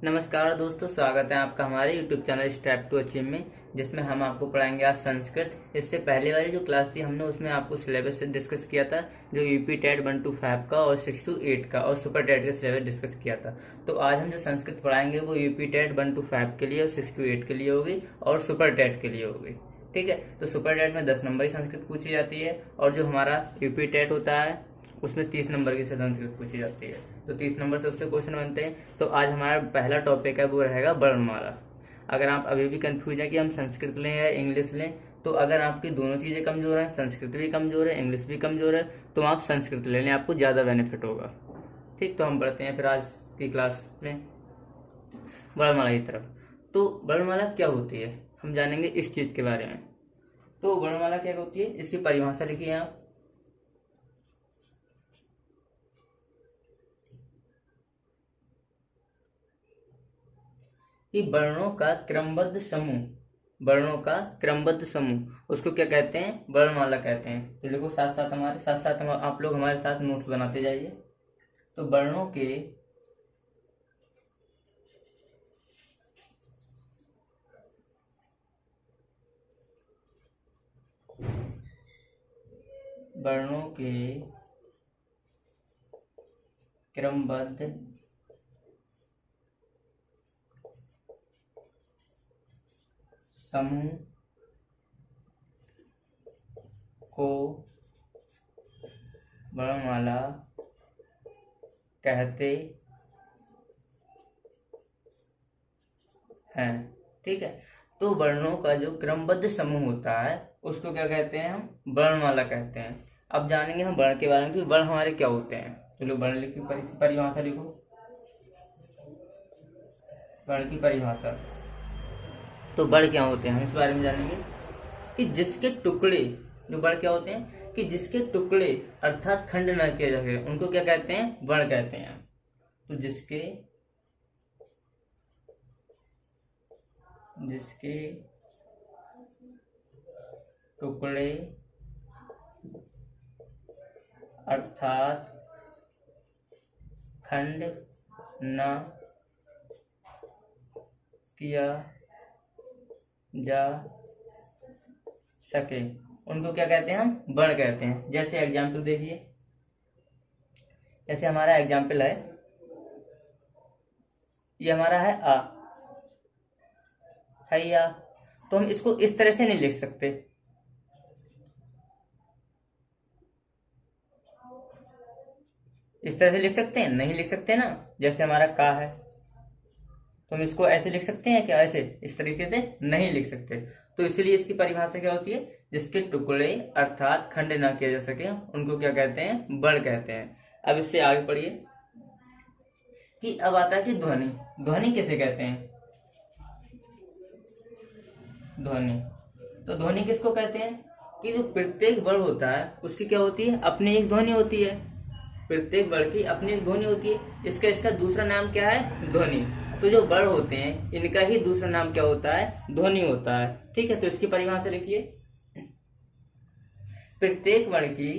नमस्कार दोस्तों, स्वागत है आपका हमारे YouTube channel step to achieve में, जिसमें हम आपको पढ़ाएंगे आज संस्कृत। इससे पहले वाली जो क्लास थी हमने उसमें आपको सिलेबस से डिस्कस किया था, जो यूपी टेट 1 to 5 का और 6 to 8 का और सुपर टेट का सिलेबस डिस्कस किया था। तो आज हम जो संस्कृत पढ़ाएंगे वो यूपी टेट 1 to 5 के लिए और 6 to 8 के लिए होगी और सुपर टेट के लिए होगी। ठीक है, तो सुपर टेट में 10 नंबर की संस्कृत पूछी जाती है और जो हमारा यूपी टेट होता है उसमें 30 नंबर की संस्कृत पूछी जाती है। तो 30 नंबर से उससे क्वेश्चन बनते हैं। तो आज हमारा पहला टॉपिक है वो रहेगा वर्णमाला। अगर आप अभी भी कंफ्यूज है कि हम संस्कृत लें या इंग्लिश लें, तो अगर आपकी दोनों चीजें कमजोर है, संस्कृत भी कमजोर है, इंग्लिश भी कमजोर है, तो आप संस्कृत ले लें, आपको ज्यादा बेनिफिट होगा। ठीक, तो हम बढ़ते हैं फिर आज की क्लास में वर्णमाला की तरफ। तो वर्णमाला क्या होती है हम जानेंगे इस चीज के बारे में। तो वर्णमाला क्या होती है, इसकी परिभाषा लिखिए आप। कि वर्णों का क्रमबद्ध समूह, वर्णों का क्रमबद्ध समूह, उसको क्या कहते हैं, वर्णमाला कहते हैं। तो देखो साथ साथ हमारे साथ आप लोग हमारे साथ नोट्स बनाते जाइए। तो वर्णों के क्रमबद्ध समूह को वर्णमाला कहते हैं। ठीक है, तो वर्णों का जो क्रमबद्ध समूह होता है उसको क्या कहते हैं, हम वर्णमाला कहते हैं। अब जानेंगे हम वर्ण के बारे में कि वर्ण हमारे क्या होते हैं। चलो वर्ण लिखी, परिभाषा लिखो। वर्ण की परिभाषा, तो वर्ण क्या होते हैं हम इस बारे में जानेंगे कि जिसके टुकड़े, जो वर्ण क्या होते हैं कि जिसके टुकड़े अर्थात खंड न किए जा सके उनको क्या कहते हैं, वर्ण कहते हैं। तो जिसके टुकड़े अर्थात खंड न किया जा सके उनको क्या कहते हैं, हम वर्ण कहते हैं। जैसे एग्जाम्पल देखिए, जैसे हमारा एग्जाम्पल है, ये हमारा है आ, है या, तो हम इसको इस तरह से नहीं लिख सकते। इस तरह से लिख सकते हैं, नहीं लिख सकते ना। जैसे हमारा का है तो हम इसको ऐसे लिख सकते हैं क्या, ऐसे इस तरीके से नहीं लिख सकते। तो इसलिए इसकी परिभाषा क्या होती है, जिसके टुकड़े अर्थात खंड ना किए जा सके उनको क्या कहते हैं, वर्ण कहते हैं। अब इससे आगे पढ़िए कि अब आता है कि ध्वनि। ध्वनि किसे कहते हैं, ध्वनि। तो ध्वनि किसको कहते हैं कि जो प्रत्येक वर्ण होता है उसकी क्या होती है, अपनी एक ध्वनि होती है। प्रत्येक वर्ण की अपनी एक ध्वनि होती है। इसका दूसरा नाम क्या है, ध्वनि। तो जो वर्ण होते हैं इनका ही दूसरा नाम क्या होता है, ध्वनि होता है। ठीक है, तो इसकी परिभाषा लिखिए। प्रत्येक वर्ण की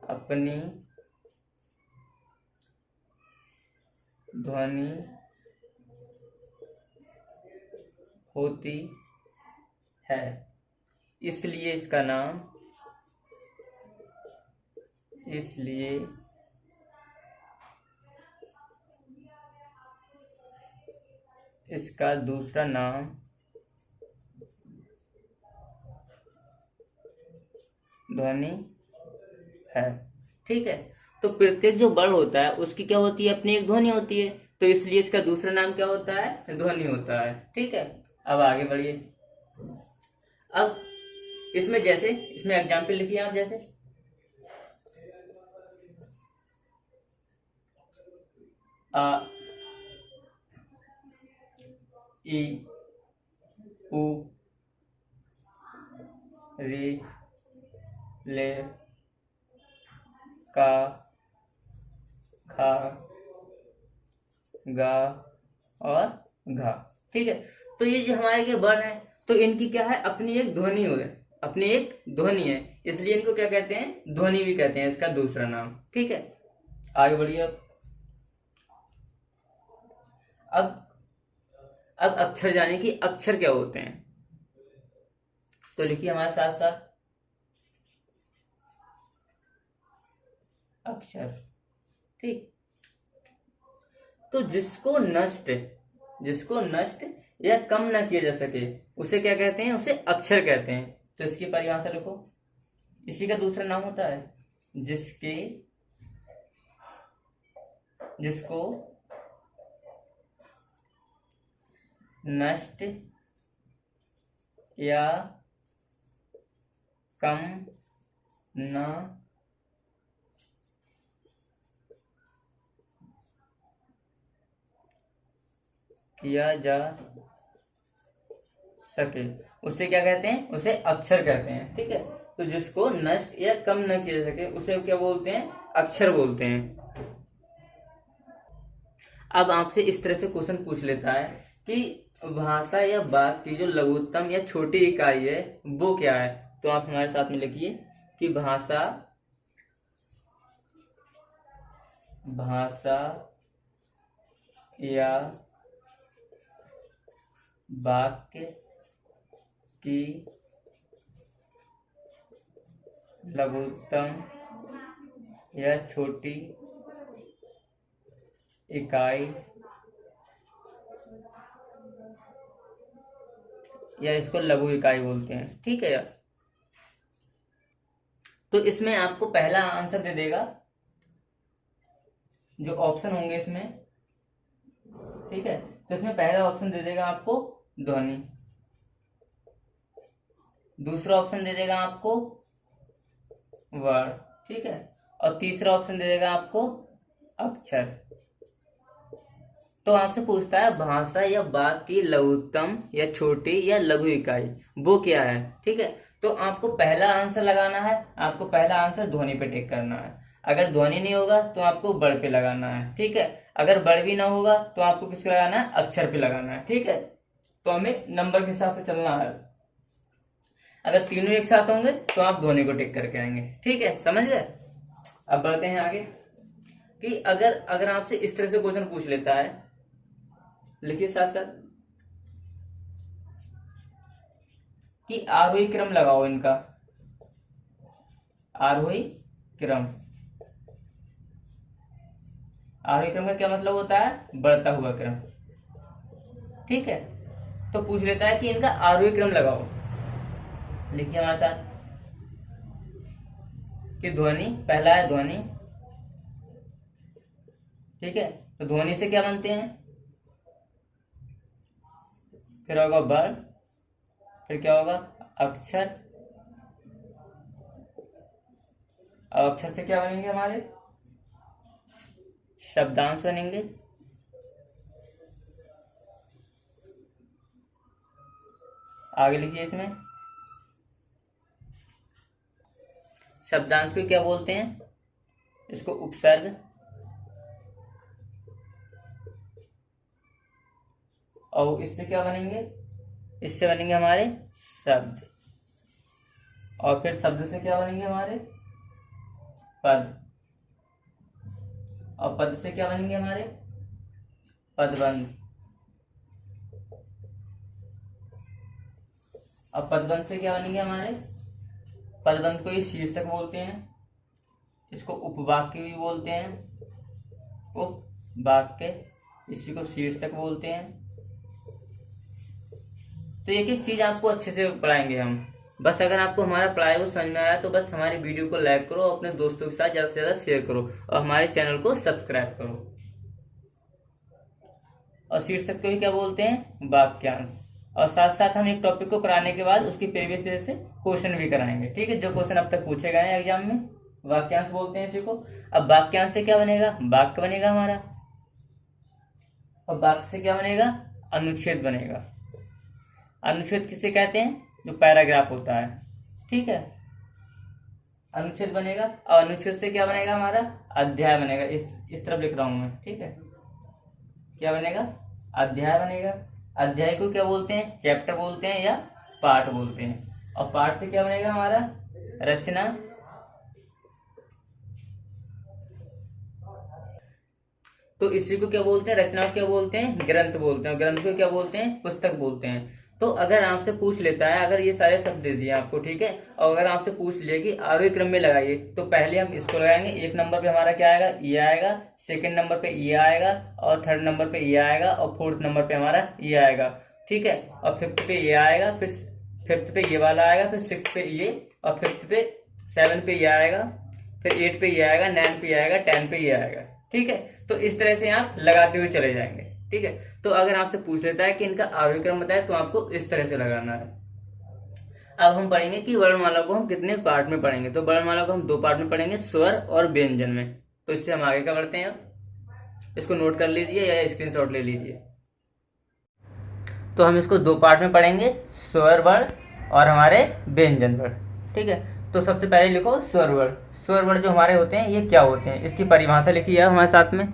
अपनी ध्वनि होती है, इसलिए इसका दूसरा नाम ध्वनि है। ठीक है, तो प्रत्येक जो वर्ण होता है उसकी क्या होती है, अपनी एक ध्वनि होती है। तो इसलिए इसका दूसरा नाम क्या होता है, ध्वनि होता है। ठीक है, अब आगे बढ़िए। अब इसमें एग्जाम्पल लिखिए आप। जैसे आ, ई, उ, री, ले, का, खा, गा और घा। ठीक है, तो ये जो हमारे के वर्ण है तो इनकी क्या है, अपनी एक ध्वनि है, अपनी एक ध्वनि है, इसलिए इनको क्या कहते हैं, ध्वनि भी कहते हैं, इसका दूसरा नाम। ठीक है, आगे बढ़िए। अब अक्षर जाने कि अक्षर क्या होते हैं, तो लिखिए हमारे साथ साथ अक्षर। ठीक, तो जिसको नष्ट या कम ना किया जा सके उसे क्या कहते हैं, उसे अक्षर कहते हैं। तो इसकी परिभाषा लिखो, इसी का दूसरा नाम होता है जिसको नष्ट या कम न किया जा सके उसे क्या कहते हैं, उसे अक्षर कहते हैं। ठीक है, तो जिसको नष्ट या कम न किया जा सके उसे क्या बोलते हैं, अक्षर बोलते हैं। अब आपसे इस तरह से क्वेश्चन पूछ लेता है कि भाषा या वाक्य की जो लघुत्तम या छोटी इकाई है वो क्या है, तो आप हमारे साथ में लिखिए कि भाषा या वाक्य की लघुत्तम या छोटी इकाई या इसको लघु इकाई बोलते हैं। ठीक है, तो इसमें आपको पहला आंसर दे देगा, जो ऑप्शन होंगे इसमें। ठीक है, तो इसमें पहला ऑप्शन दे देगा आपको ध्वनि, दूसरा ऑप्शन दे देगा आपको वर्ड। ठीक है, और तीसरा ऑप्शन दे देगा आपको अक्षर। तो आपसे पूछता है भाषा या वाक्य की लघुत्तम या छोटी या लघु इकाई वो क्या है। ठीक है, तो आपको पहला आंसर लगाना है, आपको पहला आंसर ध्वनि पे टिक करना है। अगर ध्वनि नहीं होगा तो आपको वर्ड पे लगाना है। ठीक है, अगर वर्ड भी ना होगा तो आपको किस पे लगाना है, अक्षर पे लगाना है। ठीक है, तो हमें नंबर के हिसाब से चलना है। अगर तीनों एक साथ होंगे तो आप ध्वनि को टिक करके आएंगे। ठीक है, समझ गए। अब बढ़ते हैं आगे कि अगर आपसे इस तरह से क्वेश्चन पूछ लेता है, लिखिए साथ साथ कि आरोही क्रम लगाओ इनका, आरोही क्रम। आरोही क्रम का क्या मतलब होता है, बढ़ता हुआ क्रम। ठीक है, तो पूछ लेता है कि इनका आरोही क्रम लगाओ। लिखिए हमारे साथ कि ध्वनि, पहला है ध्वनि। ठीक है, तो ध्वनि से क्या बनते हैं, फिर होगा वर्ड, फिर क्या होगा अक्षर, और अक्षर से क्या बनेंगे हमारे शब्दांश बनेंगे। आगे लिखिए, इसमें शब्दांश को क्या बोलते हैं, इसको उपसर्ग, और इससे क्या बनेंगे, इससे बनेंगे हमारे शब्द, और फिर शब्द से क्या बनेंगे हमारे पद, और पद से क्या बनेंगे हमारे पदबंध, और पदबंध से क्या बनेंगे हमारे, पदबंध को ही शीर्षक बोलते हैं, इसको उपवाक्य भी बोलते हैं, उपवाक्य, इसी को शीर्षक बोलते हैं। तो एक एक चीज आपको अच्छे से पढ़ाएंगे हम। बस अगर आपको हमारा पढ़ाई को समझ में आया तो बस हमारी वीडियो को लाइक करो, अपने दोस्तों के साथ ज्यादा से ज्यादा शेयर करो, और हमारे चैनल को सब्सक्राइब करो। और शीर्षक को भी क्या बोलते हैं, वाक्यांश। और साथ साथ हम एक टॉपिक को कराने के बाद उसकी प्रीवियस ईयर से क्वेश्चन भी कराएंगे। ठीक है, जो क्वेश्चन अब तक पूछे गए हैं एग्जाम में, वाक्यांश बोलते हैं इसी को। अब वाक्यांश से क्या बनेगा, वाक्य बनेगा हमारा, और वाक्य से क्या बनेगा, अनुच्छेद बनेगा। अनुच्छेद किसे कहते हैं, जो पैराग्राफ होता है। ठीक है, अनुच्छेद बनेगा, और अनुच्छेद से क्या बनेगा हमारा अध्याय बनेगा। इस तरफ लिख रहा हूं मैं। ठीक है, क्या बनेगा, अध्याय बनेगा। अध्याय को क्या बोलते हैं, चैप्टर बोलते हैं या पार्ट बोलते हैं। और पाठ से क्या बनेगा हमारा, रचना। तो इसी को क्या बोलते हैं, रचना को क्या बोलते हैं, ग्रंथ बोलते हैं। ग्रंथ को क्या बोलते हैं, पुस्तक बोलते हैं। तो अगर आपसे पूछ लेता है, अगर ये सारे शब्द दे दिए आपको, ठीक है, और अगर आपसे पूछ लिया कि आरोही क्रम में लगाइए, तो पहले हम इसको लगाएंगे। एक नंबर पे हमारा क्या आएगा, ये आएगा। सेकंड नंबर पे ये आएगा, और थर्ड नंबर पे ये आएगा, और फोर्थ नंबर पे हमारा ये आएगा, ठीक है। और फिफ्थ पे ये आएगा, फिर फिफ्थ पे ये वाला आएगा, फिर सिक्स पे ये, और फिफ्थ पे, सेवन पे ये आएगा, फिर एट पे ये आएगा, नाइन पे ये आएगा, टेन पे ये आएगा, ठीक है। तो इस तरह से आप लगाते हुए चले जाएंगे, ठीक है। तो अगर आपसे पूछ लेता है कि इनका आरोही क्रम बताए, तो आपको इस तरह से लगाना है। अब हम पढ़ेंगे कि वर्णमाला को हम कितने पार्ट में पढ़ेंगे। तो वर्णमाला को हम 2 पार्ट में पढ़ेंगे, स्वर और व्यंजन में। तो इससे हम आगे क्या बढ़ते हैं, अब इसको नोट कर लीजिए या स्क्रीनशॉट ले लीजिए। तो हम इसको 2 पार्ट में पढ़ेंगे, स्वर वर्ण और हमारे व्यंजन वर्ण, ठीक है। तो सबसे पहले लिखो स्वर वर्ण। स्वर वर्ण जो हमारे होते हैं, ये क्या होते हैं, इसकी परिभाषा लिखी है हमारे साथ में।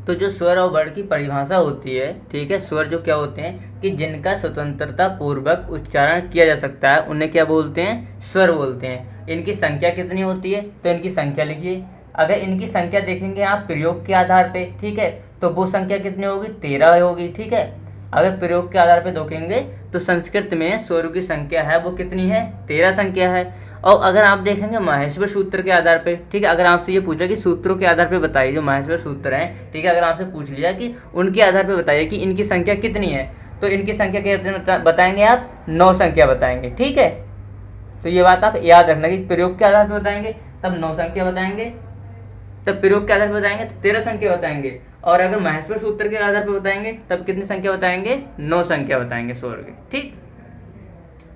तो जो स्वर और वर्ण की परिभाषा होती है, ठीक है, स्वर जो क्या होते हैं कि जिनका स्वतंत्रता पूर्वक उच्चारण किया जा सकता है, उन्हें क्या बोलते हैं, स्वर बोलते हैं। इनकी संख्या कितनी होती है, तो इनकी संख्या लिखिए। अगर इनकी संख्या देखेंगे आप प्रयोग के आधार पे, ठीक है, तो वो संख्या कितनी होगी, 13 होगी, ठीक है। अगर प्रयोग के आधार पे देखेंगे तो संस्कृत में स्वरों की संख्या है वो कितनी है, 13 संख्या है। और अगर आप देखेंगे माहेश्वर सूत्र के आधार पे, ठीक है, अगर आपसे ये पूछा कि सूत्रों के आधार पे बताइए, जो माहेश्वर सूत्र हैं, ठीक है, अगर आपसे पूछ लिया कि उनके आधार पे बताइए कि इनकी संख्या कितनी है, तो इनकी संख्या कितनी बताएंगे आप, 9 संख्या बताएंगे, ठीक है। तो ये बात आप याद रखना कि प्रयोग के आधार पर बताएंगे तब 9 संख्या बताएंगे, तब प्रयोग के आधार पर बताएंगे तो 13 संख्या बताएंगे, और अगर माहेश्वर सूत्र के आधार पर बताएंगे तब कितनी संख्या बताएंगे, 9 संख्या बताएंगे स्वर के, ठीक।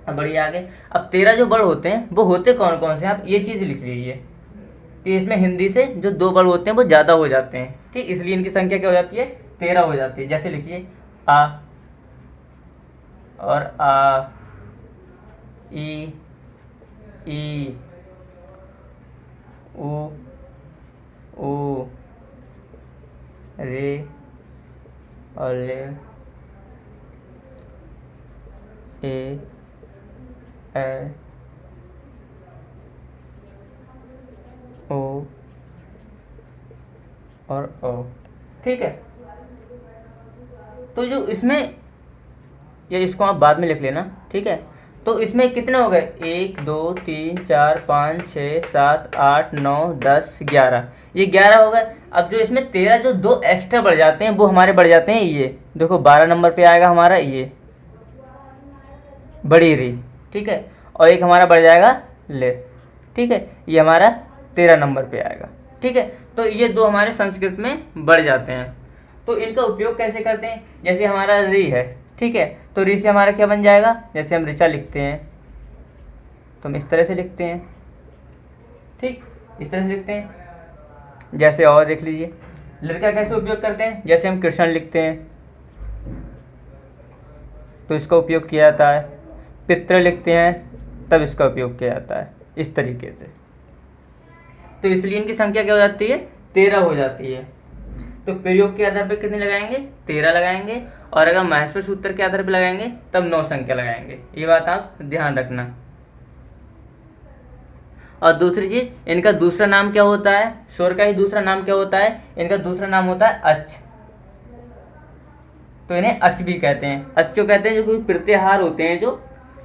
अब बढ़िए आगे। अब 13 जो बल होते हैं वो होते कौन कौन से, आप ये चीज लिख लीजिए कि इसमें हिंदी से जो 2 बल होते हैं वो ज्यादा हो जाते हैं, ठीक, इसलिए इनकी संख्या क्या हो जाती है, 13 हो जाती है। जैसे लिखिए आ और आ, ई, उ, रे और ले, ए, ओ और ओ, ठीक है। तो जो इसमें, या इसको आप बाद में लिख लेना, ठीक है। तो इसमें कितने हो गए, 1 2 3 4 5 6 7 8 9 10 11, ये 11 हो गए। अब जो इसमें 13 जो 2 एक्स्ट्रा बढ़ जाते हैं वो हमारे बढ़ जाते हैं, ये देखो 12 नंबर पे आएगा हमारा ये बड़ी री, ठीक है, और एक हमारा बढ़ जाएगा ले, ठीक है, ये हमारा 13 नंबर पे आएगा, ठीक है। तो ये 2 हमारे संस्कृत में बढ़ जाते हैं। तो इनका उपयोग कैसे करते हैं, जैसे हमारा री है, ठीक है, तो री से हमारा क्या बन जाएगा, जैसे हम ऋचा लिखते हैं तो हम इस तरह से लिखते हैं, ठीक, इस तरह से लिखते हैं। जैसे और देख लीजिए, लड़का कैसे उपयोग करते हैं, जैसे हम कृष्ण लिखते हैं तो इसका उपयोग किया जाता है, पितृ लिखते हैं तब इसका उपयोग किया जाता है, इस तरीके से। तो इसलिए इनकी संख्या क्या हो जाती है, 13 हो जाती है। तो प्रयोग के आधार पर कितनी लगाएंगे, 13 लगाएंगे, और अगर माहेश्वर सूत्र के आधार पर लगाएंगे तब 9 संख्या लगाएंगे, ये बात आप ध्यान रखना। और दूसरी चीज, इनका दूसरा नाम क्या होता है, स्वर का ही दूसरा नाम क्या होता है, इनका दूसरा नाम होता है अच। तो इन्हें अच भी कहते हैं। अच क्यों कहते हैं, जो कोई प्रत्याहार होते हैं,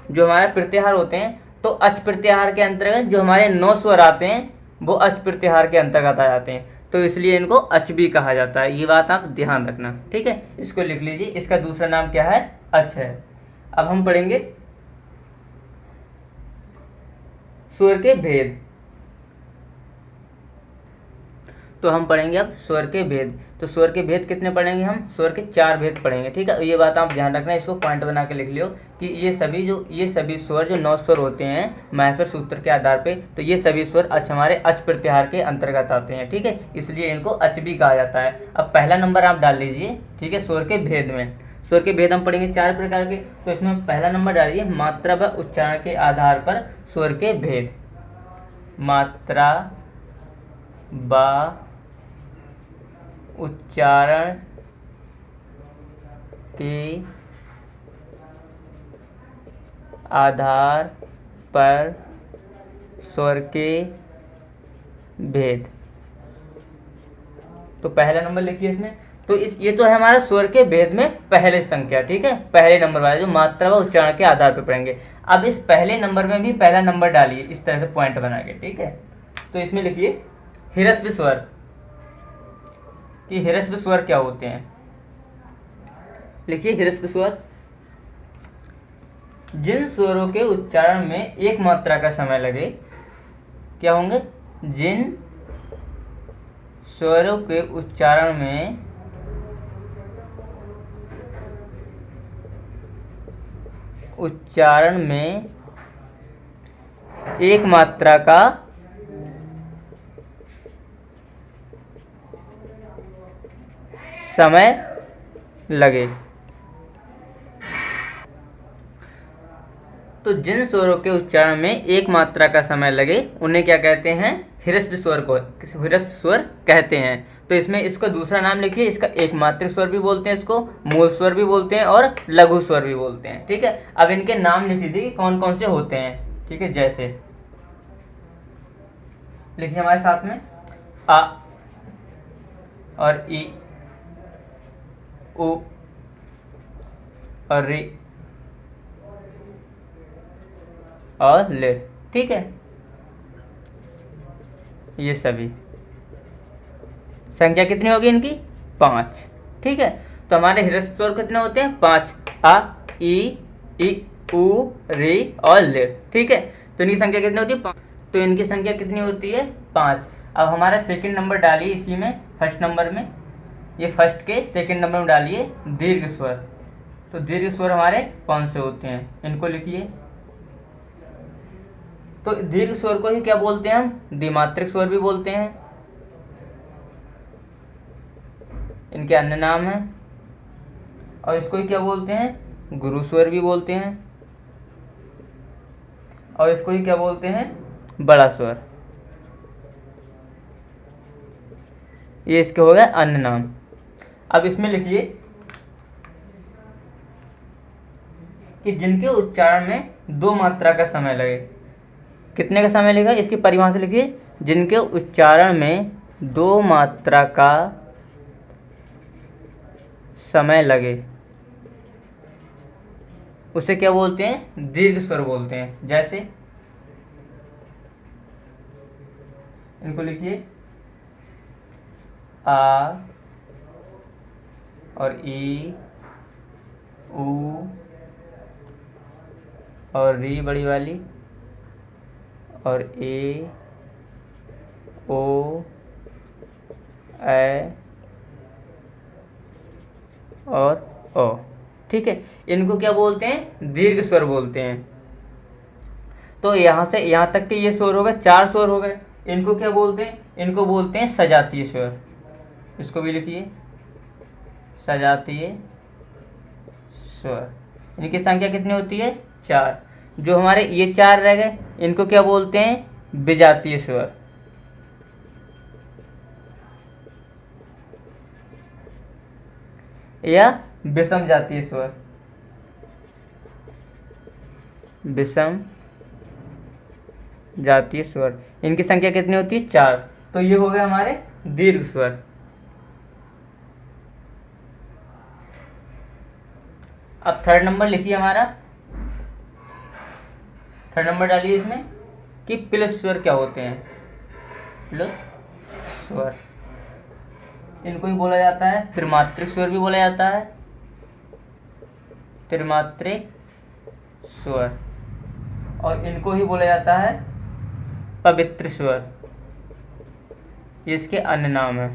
जो हमारे प्रत्याहार होते हैं, तो अच प्रत्याहार के अंतर्गत जो हमारे 9 स्वर आते हैं वो अच प्रत्याहार के अंतर्गत आ जाते हैं, तो इसलिए इनको अच भी कहा जाता है, ये बात आप ध्यान रखना, ठीक है। इसको लिख लीजिए, इसका दूसरा नाम क्या है, अच है। अब हम पढ़ेंगे स्वर के भेद। तो हम पढ़ेंगे अब स्वर के भेद। तो स्वर के भेद कितने पढ़ेंगे हम, स्वर के 4 भेद पढ़ेंगे, ठीक है। ये बात आप ध्यान रखना, इसको पॉइंट बना के लिख लियो कि ये सभी स्वर जो 9 स्वर होते हैं माहेश्वर सूत्र के आधार पे, तो ये सभी स्वर अच हमारे अच प्रत्याहार के अंतर्गत आते हैं, ठीक है, इसलिए इनको अच भी कहा जाता है। अब पहला नंबर आप डाल लीजिए, ठीक है, स्वर के भेद में। स्वर के भेद हम पढ़ेंगे 4 प्रकार के, तो इसमें पहला नंबर डालिए मात्रा व उच्चारण के आधार पर स्वर के भेद। मात्रा व उच्चारण के आधार पर स्वर के भेद। तो पहला नंबर लिखिए इसमें। तो ये तो है हमारा स्वर के भेद में पहले संख्या, ठीक है, पहले नंबर वाला जो मात्रा व उच्चारण के आधार पर पढ़ेंगे। अब इस पहले नंबर में भी पहला नंबर डालिए इस तरह से पॉइंट बना के, ठीक है। तो इसमें लिखिए ह्रस्व स्वर, कि ह्रस्व स्वर क्या होते हैं। लिखिए ह्रस्व स्वर जिन स्वरों के उच्चारण में एक मात्रा का समय लगे, क्या होंगे, जिन स्वरों के उच्चारण में एक मात्रा का समय लगे। तो जिन स्वरों के उच्चारण में एक मात्रा का समय लगे उन्हें क्या कहते हैं, ह्रस्व स्वर को ह्रस्व स्वर कहते हैं। तो इसमें इसका दूसरा नाम लिखिए, इसका एक मात्रिक स्वर भी बोलते हैं, इसको मूल स्वर भी बोलते हैं और लघु स्वर भी बोलते हैं, ठीक है। अब इनके नाम लिख दीजिए कौन कौन से होते हैं, ठीक है। जैसे लिखिए हमारे साथ में आ और ई, उ और री और ले, ठीक है। ये सभी संख्या कितनी होगी इनकी, 5, ठीक है। तो हमारे ह्रस्व स्वर कितने होते हैं, 5, आ ई उ री और ले, ठीक है। तो इनकी संख्या कितनी होती है, 5। तो इनकी संख्या कितनी होती है, 5। अब हमारा सेकंड नंबर डालिए इसी में, फर्स्ट नंबर में, ये फर्स्ट के सेकंड नंबर में डालिए दीर्घ स्वर। तो दीर्घ स्वर हमारे कौन से होते हैं, इनको लिखिए। तो दीर्घ स्वर को ही क्या बोलते हैं हम, द्विमात्रिक स्वर भी बोलते हैं। इनके अन्य नाम हैं। और इसको ही क्या बोलते हैं, गुरु स्वर भी बोलते हैं। और इसको ही क्या बोलते हैं, बड़ा स्वर। ये इसके हो गए अन्य नाम। अब इसमें लिखिए कि जिनके उच्चारण में 2 मात्रा का समय लगे, कितने का समय लगेगा, इसकी परिभाषा लिखिए, जिनके उच्चारण में 2 मात्रा का समय लगे उसे क्या बोलते हैं, दीर्घ स्वर बोलते हैं। जैसे इनको लिखिए आ और ई, उ और री बड़ी वाली, और ए, ओ, ए और ओ, ठीक है। इनको क्या बोलते हैं, दीर्घ स्वर बोलते हैं। तो यहाँ से यहाँ तक के ये स्वर हो गए, 4 स्वर हो गए। इनको क्या बोलते हैं, इनको बोलते हैं सजातीय स्वर। इसको भी लिखिए सजातीय स्वर। इनकी संख्या कितनी होती है, 4। जो हमारे ये 4 रह गए इनको क्या बोलते हैं, विजातीय स्वर। या विषम जातीय स्वर, विषम जातीय स्वर। इनकी संख्या कितनी होती है, 4। तो ये हो गए हमारे दीर्घ स्वर। अब थर्ड नंबर लिखिए हमारा, थर्ड नंबर डालिए इसमें कि प्लस स्वर क्या होते हैं, प्लस स्वर। इनको ही बोला जाता है त्रिमात्रिक स्वर भी बोला जाता है, त्रिमात्रिक स्वर। और इनको ही बोला जाता है पवित्र स्वर, ये इसके अन्य नाम है।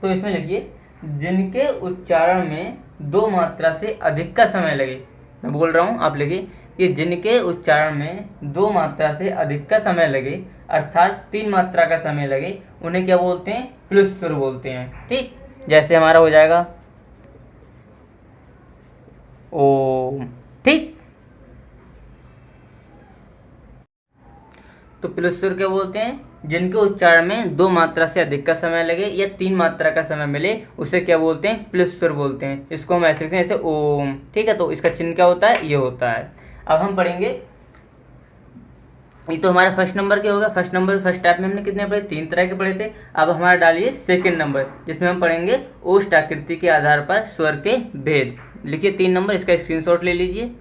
तो इसमें लिखिए जिनके उच्चारण में 2 मात्रा से अधिक का समय लगे, मैं बोल रहा हूँ आप लिखिए कि जिनके उच्चारण में 2 मात्रा से अधिक का समय लगे, अर्थात 3 मात्रा का समय लगे, उन्हें क्या बोलते हैं, प्लस स्वर बोलते हैं, ठीक। जैसे हमारा हो जाएगा ओम, ठीक। तो प्लस स्वर क्या बोलते हैं, जिनके उच्चारण में 2 मात्रा से अधिक का समय लगे या 3 मात्रा का समय मिले उसे क्या बोलते हैं, प्लुत स्वर बोलते हैं। इसको हम ऐसे लिखते हैं जैसे ओम, ठीक है। तो इसका चिन्ह क्या होता है, ये होता है। अब हम पढ़ेंगे, ये तो हमारा फर्स्ट नंबर के होगा। फर्स्ट टाइप में हमने कितने पढ़े, 3 तरह के पढ़े थे। अब हमारा डालिए सेकंड नंबर, जिसमें हम पढ़ेंगे ओष्ठ आकृति के आधार पर स्वर के भेद। लिखिए 3 नंबर, इसका स्क्रीनशॉट ले लीजिए।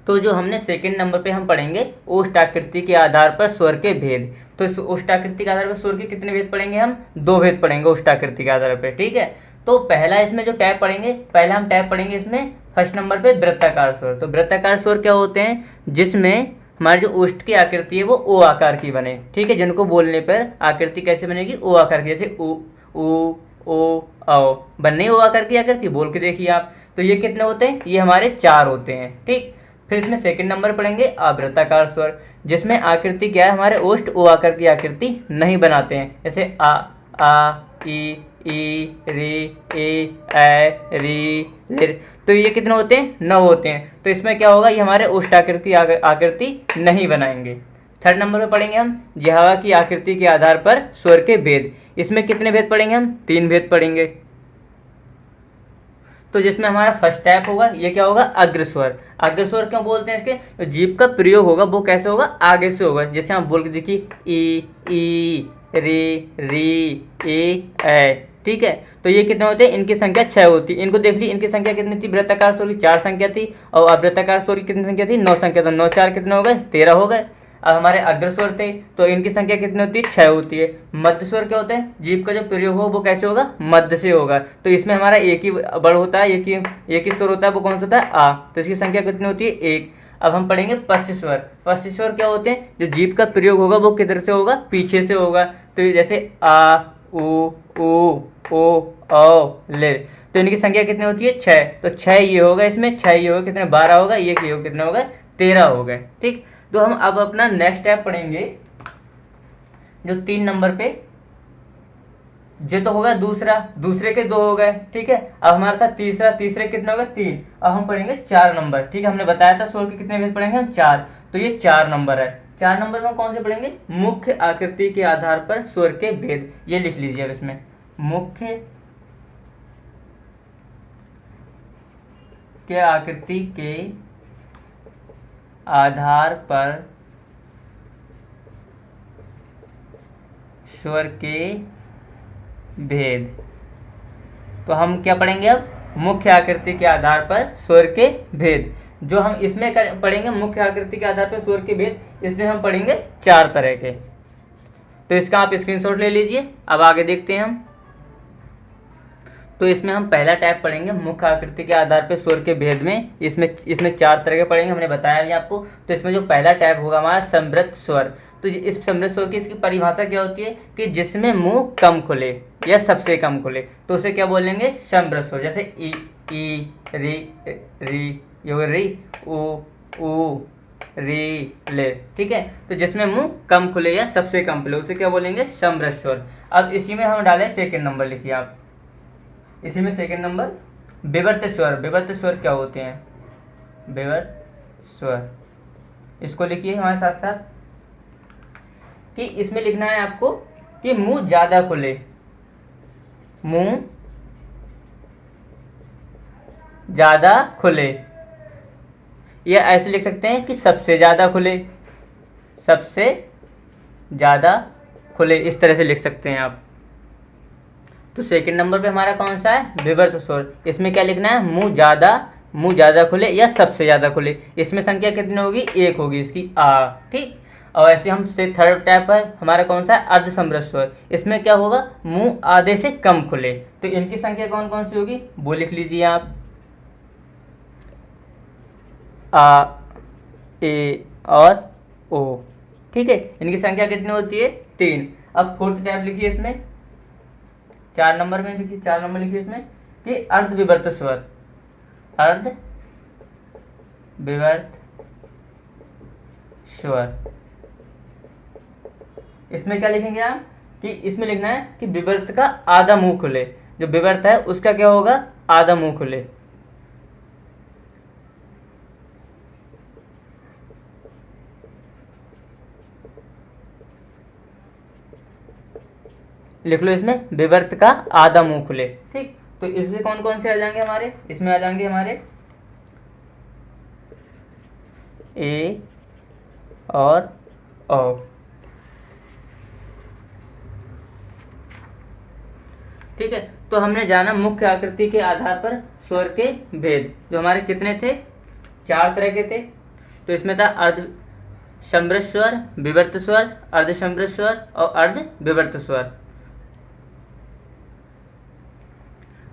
तो जो हमने सेकंड नंबर पे हम पढ़ेंगे ओष्ठ आकृति के आधार पर स्वर के भेद। तो इस ओष्ठ आकृति के आधार पर स्वर के कितने भेद पढ़ेंगे, हम 2 भेद पढ़ेंगे ओष्ठ आकृति के आधार पर, ठीक है। तो पहला इसमें जो टैप पढ़ेंगे, पहला हम टैप पढ़ेंगे इसमें फर्स्ट नंबर पे वृत्ताकार स्वर। तो वृत्ताकार स्वर क्या होते हैं, जिसमें हमारी जो ओष्ठ की आकृति है वो ओ आकार की बने, ठीक है। जिनको बोलने पर आकृति कैसे बनेगी, ओ आकार की, जैसे उ ऊ ओ औ, बनने ओ आकार की आकृति, बोल के देखिए आप। तो ये कितने होते हैं, ये हमारे 4 होते हैं, ठीक। फिर इसमें सेकंड नंबर पढ़ेंगे अवृत्ताकार स्वर, जिसमें आकृति क्या है, हमारे ओष्ठ ओ आकार की आकृति नहीं बनाते हैं, जैसे आ ई री ए री लिर। तो ये कितने होते हैं, 9 होते हैं। तो इसमें क्या होगा, ये हमारे ओष्ठ आकृति नहीं बनाएंगे। थर्ड नंबर पे पढ़ेंगे हम जिह्वा की आकृति के आधार पर स्वर के भेद। इसमें कितने भेद पढ़ेंगे, हम 3 भेद पढ़ेंगे। तो जिसमें हमारा फर्स्ट टाइप होगा, ये क्या होगा, अग्रस्वर। अग्रस्वर क्यों बोलते हैं इसके, तो जीभ का प्रयोग होगा वो कैसे होगा, आगे से होगा। जैसे हम बोल के देखिए ई री ए, ठीक है। तो ये कितने होते हैं, इनकी संख्या 6 होती है। इनको देख ली, इनकी संख्या कितनी थी, वृत्ताकार स्वर की 4 संख्या थी, और अवृत्ताकार स्वर की कितनी संख्या थी, 9 संख्या। तो 9 4 कितने हो गए, 13 हो गए। अब हमारे अग्रस्वर थे, तो इनकी संख्या कितनी होती है, 6 होती है। मध्य स्वर क्या होते हैं, जीभ का जो प्रयोग हो वो कैसे होगा, मध्य से होगा। तो इसमें हमारा एक ही बड़ होता है, एक ही स्वर होता है, वो कौन सा होता है, आ। तो इसकी संख्या कितनी होती है, 1। अब हम पढ़ेंगे पश्च स्वर। पश्च स्वर क्या होते हैं, जो जीभ का प्रयोग होगा वो किधर से होगा, पीछे से होगा। तो जैसे आ उ ओ ले। तो इनकी संख्या कितनी होती है, 6। तो 6 ये होगा, इसमें 6 ये होगा, कितने 12 होगा, ये कितने हो गए, 13 हो गए, ठीक। तो हम अब अपना नेक्स्ट स्टेप पढ़ेंगे, जो 3 नंबर पे, जो तो होगा दूसरे के 2 हो गए, ठीक है। अब हमारा था तीसरे कितने हो गए, 3। अब हम पढ़ेंगे 4 नंबर, ठीक है। हमने बताया था स्वर के कितने भेद पढ़ेंगे हम, 4। तो ये 4 नंबर है। 4 नंबर में कौन से पढ़ेंगे, मुख्य आकृति के आधार पर स्वर के भेद। ये लिख लीजिए अब इसमें, मुख्य के आकृति के आधार पर स्वर के भेद। तो हम क्या पढ़ेंगे अब, मुख्य आकृति के आधार पर स्वर के भेद। जो हम इसमें पढ़ेंगे मुख्य आकृति के आधार पर स्वर के भेद, इसमें हम पढ़ेंगे 4 तरह के। तो इसका आप स्क्रीनशॉट ले लीजिए। अब आगे देखते हैं हम। तो इसमें हम पहला टाइप पढ़ेंगे मुख्य आकृति के आधार पर स्वर के भेद में। इसमें 4 तरह के पढ़ेंगे, हमने बताया भी आपको। तो इसमें जो पहला टाइप होगा हमारा समृद्ध स्वर। तो इस समृद्ध स्वर की इसकी परिभाषा क्या होती है, कि जिसमें मुंह कम खुले या सबसे कम खुले, तो उसे क्या बोलेंगे, समृद्ध स्वर। जैसे ई री ऊ री ले, ठीक है। तो जिसमें मुंह कम खुले या सबसे कम खुले, उसे क्या बोलेंगे, समृद्ध स्वर। अब इसी में हम डालें सेकंड नंबर, लिखिए आप इसी में सेकंड नंबर विवर्त स्वर। विवर्त स्वर क्या होते हैं, विवर्त स्वर, इसको लिखिए हमारे साथ साथ, कि इसमें लिखना है आपको कि मुंह ज्यादा खुले, मुंह ज्यादा खुले, या ऐसे लिख सकते हैं कि सबसे ज्यादा खुले, सबसे ज्यादा खुले, इस तरह से लिख सकते हैं आप। तो सेकंड नंबर पे हमारा कौन सा है, विवर्त स्वर। इसमें क्या लिखना है, मुंह ज्यादा खुले या सबसे ज्यादा खुले। इसमें संख्या कितनी होगी, 1 होगी इसकी, आ, ठीक। और ऐसे हम से थर्ड टाइप है हमारा कौन सा है, अर्ध समृद्ध स्वर। इसमें क्या होगा, मुंह आधे से कम खुले। तो इनकी संख्या कौन कौन सी होगी, वो लिख लीजिए आप, आ ए और ओ, ठीक है। इनकी संख्या कितनी होती है, 3। अब फोर्थ टाइप लिखिए इसमें, 4 नंबर में लिखिए, 4 नंबर लिखिए इसमें, कि अर्ध विवर्त स्वर। अर्ध विवर्त स्वर, इसमें क्या लिखेंगे आप, कि इसमें लिखना है कि विवर्त का आधा मुंह खुले। जो विवर्त है उसका क्या होगा, आधा मुंह खुले। लिख लो इसमें विवर्त का आधा मुंह खुले। ठीक, तो इसमें कौन कौन से आ जाएंगे हमारे, इसमें आ जाएंगे हमारे ए और ओ। ठीक है, तो हमने जाना मुख्य आकृति के आधार पर स्वर के भेद, जो हमारे कितने थे, 4 तरह के थे। तो इसमें था अर्ध समृद्ध स्वर, विवर्त स्वर, अर्ध समृद्ध स्वर और अर्ध विवर्त स्वर।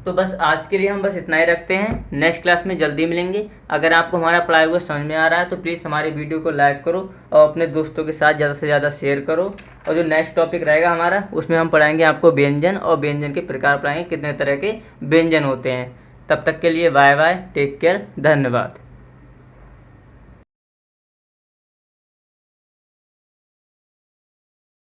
तो बस आज के लिए हम बस इतना ही रखते हैं, नेक्स्ट क्लास में जल्दी मिलेंगे। अगर आपको हमारा पढ़ाया हुआ समझ में आ रहा है तो प्लीज़ हमारे वीडियो को लाइक करो और अपने दोस्तों के साथ ज़्यादा से ज़्यादा शेयर करो। और जो नेक्स्ट टॉपिक रहेगा हमारा, उसमें हम पढ़ाएंगे आपको व्यंजन, और व्यंजन के प्रकार पढ़ाएंगे, कितने तरह के व्यंजन होते हैं। तब तक के लिए बाय बाय, टेक केयर, धन्यवाद।